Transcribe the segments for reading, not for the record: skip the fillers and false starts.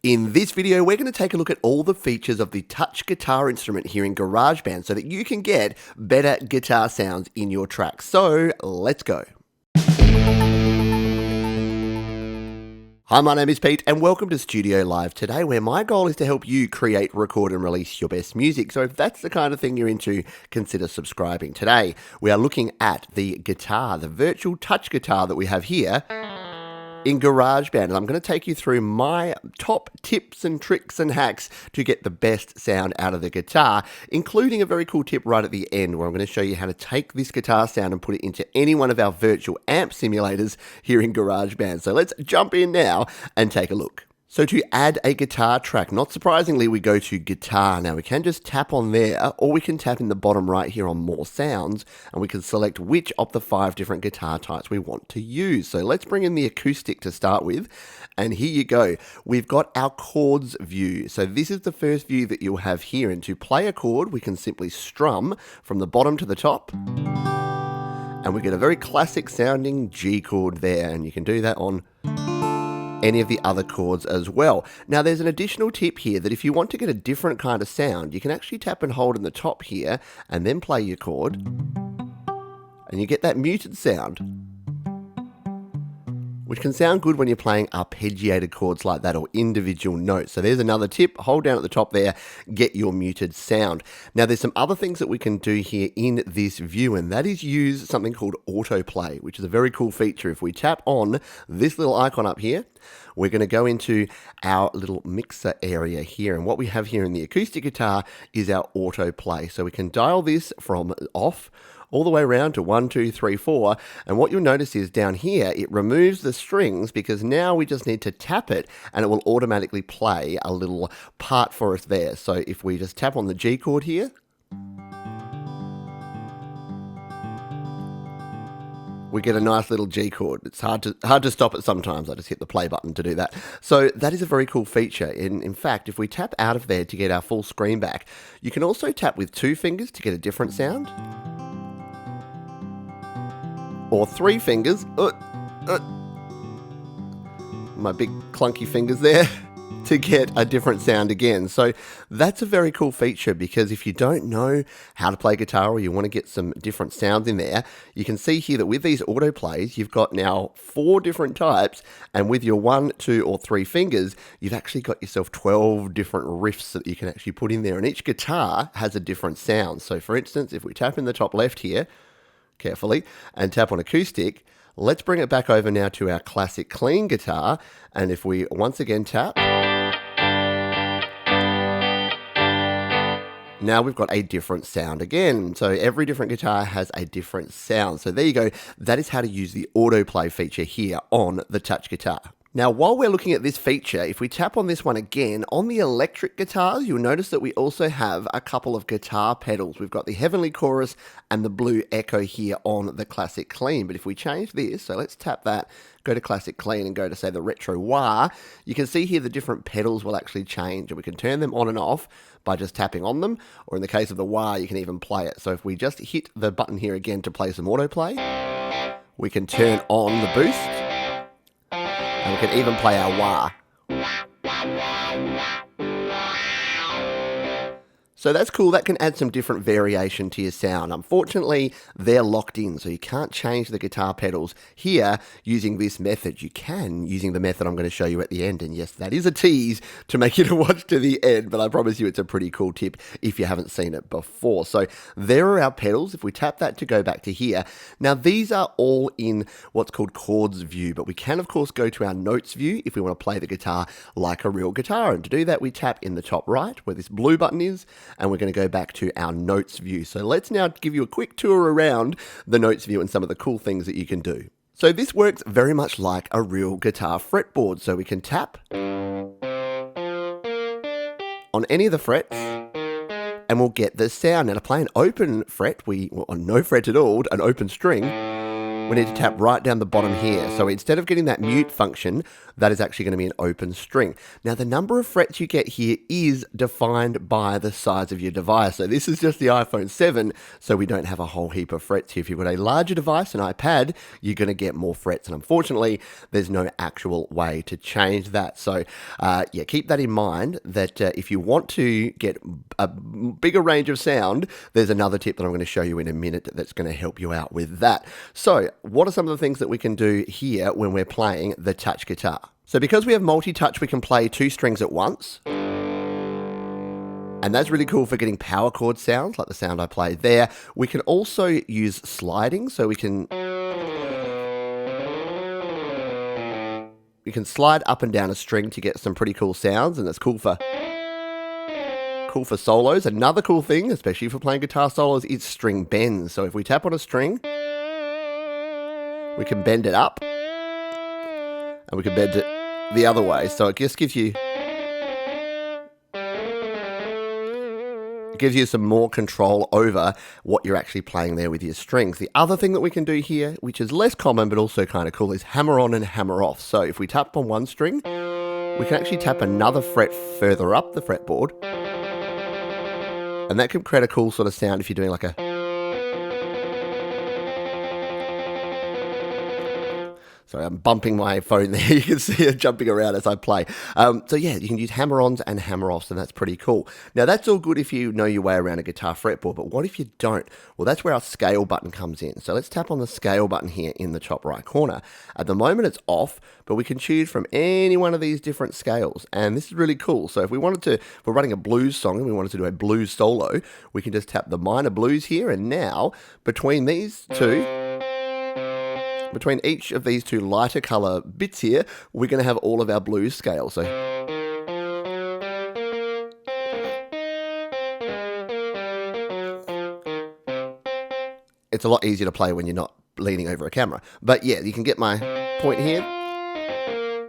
In this video, we're going to take a look at all the features of the touch guitar instrument here in GarageBand so that you can get better guitar sounds in your tracks. So, let's go. Hi, my name is Pete and welcome to Studio Live today, where my goal is to help you create, record and release your best music. So if that's the kind of thing you're into, consider subscribing. Today, we are looking at the guitar, the virtual touch guitar that we have here in GarageBand, and I'm going to take you through my top tips and tricks and hacks to get the best sound out of the guitar, including a very cool tip right at the end where I'm going to show you how to take this guitar sound and put it into any one of our virtual amp simulators here in GarageBand. So let's jump in now and take a look. So to add a guitar track, not surprisingly, we go to guitar. Now we can just tap on there, or we can tap in the bottom right here on more sounds, and we can select which of the 5 different guitar types we want to use. So let's bring in the acoustic to start with, and here you go. We've got our chords view. So this is the first view that you'll have here, and to play a chord, we can simply strum from the bottom to the top, and we get a very classic sounding G chord there, and you can do that on any of the other chords as well. Now there's an additional tip here that if you want to get a different kind of sound, you can actually tap and hold in the top here and then play your chord and you get that muted sound, which can sound good when you're playing arpeggiated chords like that or individual notes. So there's another tip, hold down at the top there, get your muted sound. Now there's some other things that we can do here in this view, and that is use something called autoplay, which is a very cool feature. If we tap on this little icon up here, we're going to go into our little mixer area here, and what we have here in the acoustic guitar is our autoplay. So we can dial this from off all the way around to 1, 2, 3, 4, and what you'll notice is down here it removes the strings because now we just need to tap it and it will automatically play a little part for us there. So if we just tap on the G chord here, we get a nice little G chord. It's hard to stop it sometimes. I just hit the play button to do that. So that is a very cool feature. In fact, if we tap out of there to get our full screen back, you can also tap with 2 fingers to get a different sound, or 3 fingers, my big clunky fingers there, to get a different sound again. So that's a very cool feature, because if you don't know how to play guitar or you want to get some different sounds in there, you can see here that with these autoplays, you've got now 4 different types, and with your 1, 2, or 3 fingers, you've actually got yourself 12 different riffs that you can actually put in there, and each guitar has a different sound. So for instance, if we tap in the top left here, carefully, and tap on acoustic, let's bring it back over now to our classic clean guitar, and if we once again tap, now we've got a different sound again. So every different guitar has a different sound. So there you go. That is how to use the autoplay feature here on the touch guitar. Now, while we're looking at this feature, if we tap on this one again, on the electric guitars, you'll notice that we also have a couple of guitar pedals. We've got the Heavenly Chorus and the Blue Echo here on the Classic Clean. But if we change this, so let's tap that, go to Classic Clean and go to, say, the Retro Wah, you can see here the different pedals will actually change, and we can turn them on and off by just tapping on them, or in the case of the Wah, you can even play it. So if we just hit the button here again to play some autoplay, we can turn on the boost, and we can even play our wah. So that's cool. That can add some different variation to your sound. Unfortunately, they're locked in, so you can't change the guitar pedals here using this method. You can using the method I'm going to show you at the end. And yes, that is a tease to make you to watch to the end, but I promise you it's a pretty cool tip if you haven't seen it before. So there are our pedals. If we tap that to go back to here, now these are all in what's called chords view, but we can of course go to our notes view if we want to play the guitar like a real guitar. And to do that, we tap in the top right where this blue button is, and we're going to go back to our notes view. So let's now give you a quick tour around the notes view and some of the cool things that you can do. So this works very much like a real guitar fretboard. So we can tap on any of the frets and we'll get the sound. Now to play an open fret, or no fret at all, an open string, we need to tap right down the bottom here. So instead of getting that mute function, that is actually going to be an open string. Now the number of frets you get here is defined by the size of your device. So this is just the iPhone 7, so we don't have a whole heap of frets here. If you've got a larger device, an iPad, you're going to get more frets. And unfortunately, there's no actual way to change that. So yeah, keep that in mind that if you want to get a bigger range of sound, there's another tip that I'm going to show you in a minute that's going to help you out with that. So what are some of the things that we can do here when we're playing the touch guitar? So because we have multi-touch, we can play 2 strings at once. And that's really cool for getting power chord sounds, like the sound I played there. We can also use sliding, so we can slide up and down a string to get some pretty cool sounds, and that's cool for solos. Another cool thing, especially for playing guitar solos, is string bends. So if we tap on a string, we can bend it up, and we can bend it the other way. So it just gives you some more control over what you're actually playing there with your strings. The other thing that we can do here, which is less common but also kind of cool, is hammer on and hammer off. So if we tap on one string, we can actually tap another fret further up the fretboard, and that can create a cool sort of sound if you're doing like a... Sorry, I'm bumping my phone there. You can see it jumping around as I play. So yeah, you can use hammer-ons and hammer-offs, and that's pretty cool. Now, that's all good if you know your way around a guitar fretboard, but what if you don't? Well, that's where our scale button comes in. So let's tap on the scale button here in the top right corner. At the moment, it's off, but we can choose from any one of these different scales, and this is really cool. So if we wanted to, if we're running a blues song and we wanted to do a blues solo, we can just tap the minor blues here, and now, between these two, between each of these 2 lighter color bits here, we're going to have all of our blues scales. So it's a lot easier to play when you're not leaning over a camera. But yeah, you can get my point here,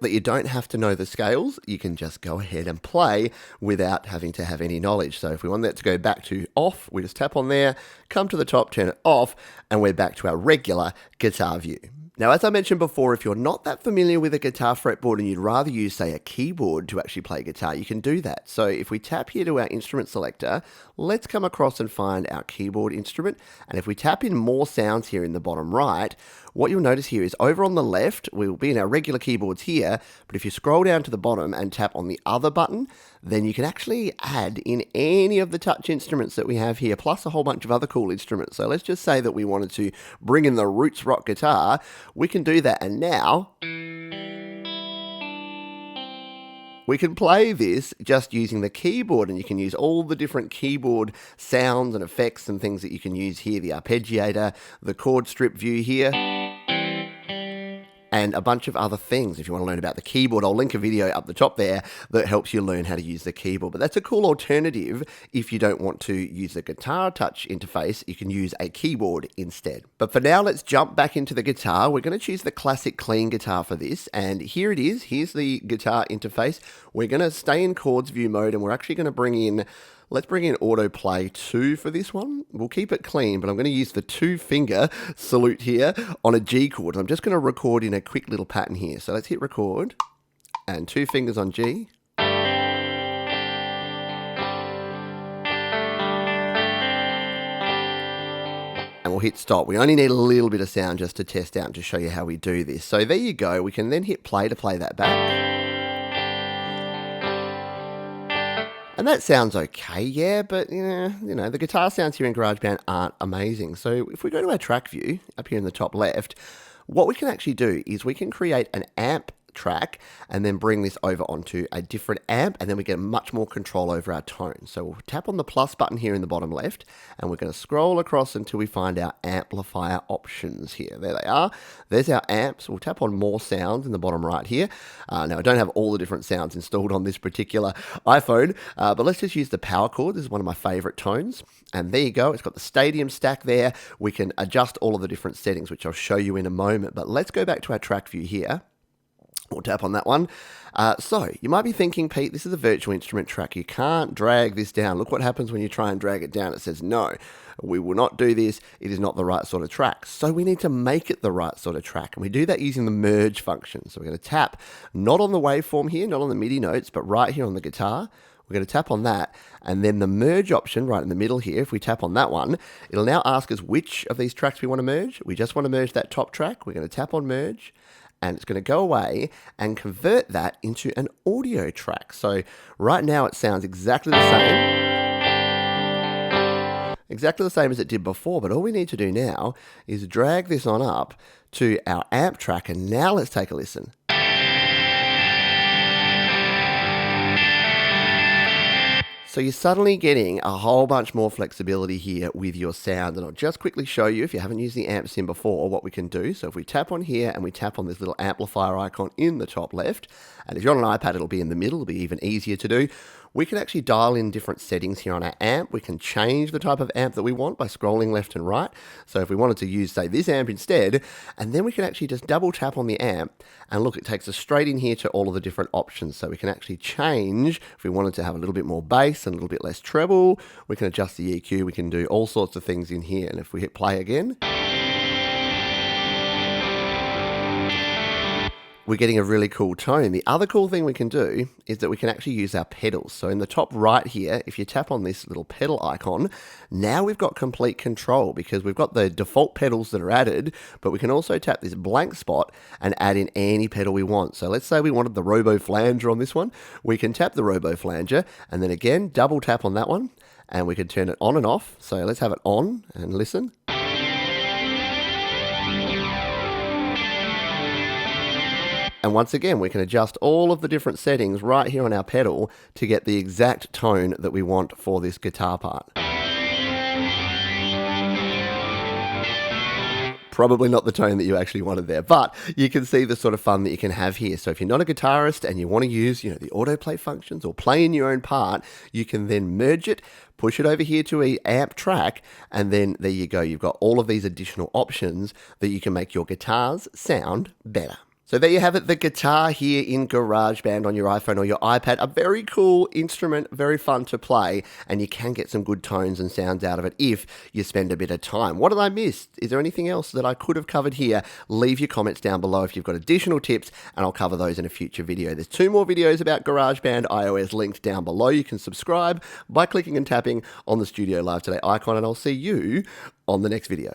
that you don't have to know the scales. You can just go ahead and play without having to have any knowledge. So if we want that to go back to off, we just tap on there, come to the top, turn it off, and we're back to our regular guitar view. Now, as I mentioned before, if you're not that familiar with a guitar fretboard and you'd rather use, say, a keyboard to actually play guitar, you can do that. So if we tap here to our instrument selector, let's come across and find our keyboard instrument. And if we tap in more sounds here in the bottom right, what you'll notice here is over on the left, we'll be in our regular keyboards here, but if you scroll down to the bottom and tap on the other button, then you can actually add in any of the touch instruments that we have here, plus a whole bunch of other cool instruments. So let's just say that we wanted to bring in the roots rock guitar. We can do that, and now we can play this just using the keyboard, and you can use all the different keyboard sounds and effects and things that you can use here, the arpeggiator, the chord strip view here, and a bunch of other things. If you want to learn about the keyboard, I'll link a video up the top there that helps you learn how to use the keyboard. But that's a cool alternative if you don't want to use the guitar touch interface. You can use a keyboard instead. But for now, let's jump back into the guitar. We're going to choose the classic clean guitar for this, and here it is. Here's the guitar interface. We're going to stay in chords view mode, and we're actually going to bring in... Let's bring in autoplay 2 for this one. We'll keep it clean, but I'm going to use the 2-finger salute here on a G chord. I'm just going to record in a quick little pattern here. So let's hit record, and 2 fingers on G. And we'll hit stop. We only need a little bit of sound just to test out and to show you how we do this. So there you go. We can then hit play to play that back. And that sounds okay, yeah, but you know, the guitar sounds here in GarageBand aren't amazing. So if we go to our track view up here in the top left, what we can actually do is we can create an amp track and then bring this over onto a different amp, and then we get much more control over our tone. So we'll tap on the plus button here in the bottom left, and we're going to scroll across until we find our amplifier options here. There they are. There's our amps. We'll tap on more sounds in the bottom right here. Now I don't have all the different sounds installed on this particular iPhone, but let's just use the power chord. This is one of my favorite tones, and there you go. It's got the stadium stack there. We can adjust all of the different settings, which I'll show you in a moment, but let's go back to our track view here. We'll tap on that one. So you might be thinking, Pete, this is a virtual instrument track. You can't drag this down. Look what happens when you try and drag it down. It says, no, we will not do this. It is not the right sort of track. So we need to make it the right sort of track. And we do that using the merge function. So we're going to tap not on the waveform here, not on the MIDI notes, but right here on the guitar. We're going to tap on that, and then the merge option right in the middle here, if we tap on that one, it'll now ask us which of these tracks we want to merge. We just want to merge that top track. We're going to tap on merge, and it's going to go away and convert that into an audio track. So right now it sounds exactly the same as it did before, but all we need to do now is drag this on up to our amp track, and now let's take a listen. So you're suddenly getting a whole bunch more flexibility here with your sound. And I'll just quickly show you, if you haven't used the amp sim before, what we can do. So if we tap on here and we tap on this little amplifier icon in the top left, and if you're on an iPad, it'll be in the middle, it'll be even easier to do. We can actually dial in different settings here on our amp. We can change the type of amp that we want by scrolling left and right. So if we wanted to use, say, this amp instead, and then we can actually just double tap on the amp, and look, it takes us straight in here to all of the different options. So we can actually change, if we wanted to have a little bit more bass and a little bit less treble, we can adjust the EQ, we can do all sorts of things in here. And if we hit play again, we're getting a really cool tone. The other cool thing we can do is that we can actually use our pedals. So in the top right here, if you tap on this little pedal icon, now we've got complete control because we've got the default pedals that are added, but we can also tap this blank spot and add in any pedal we want. So let's say we wanted the robo flanger on this one. We can tap the robo flanger and then again, double tap on that one, and we can turn it on and off. So let's have it on and listen. And once again, we can adjust all of the different settings right here on our pedal to get the exact tone that we want for this guitar part. Probably not the tone that you actually wanted there, but you can see the sort of fun that you can have here. So if you're not a guitarist and you want to use, the autoplay functions or play in your own part, you can then merge it, push it over here to an amp track, and then there you go. You've got all of these additional options that you can make your guitars sound better. So there you have it, the guitar here in GarageBand on your iPhone or your iPad. A very cool instrument, very fun to play, and you can get some good tones and sounds out of it if you spend a bit of time. What did I miss? Is there anything else that I could have covered here? Leave your comments down below if you've got additional tips, and I'll cover those in a future video. There's 2 more videos about GarageBand iOS linked down below. You can subscribe by clicking and tapping on the Studio Live Today icon, and I'll see you on the next video.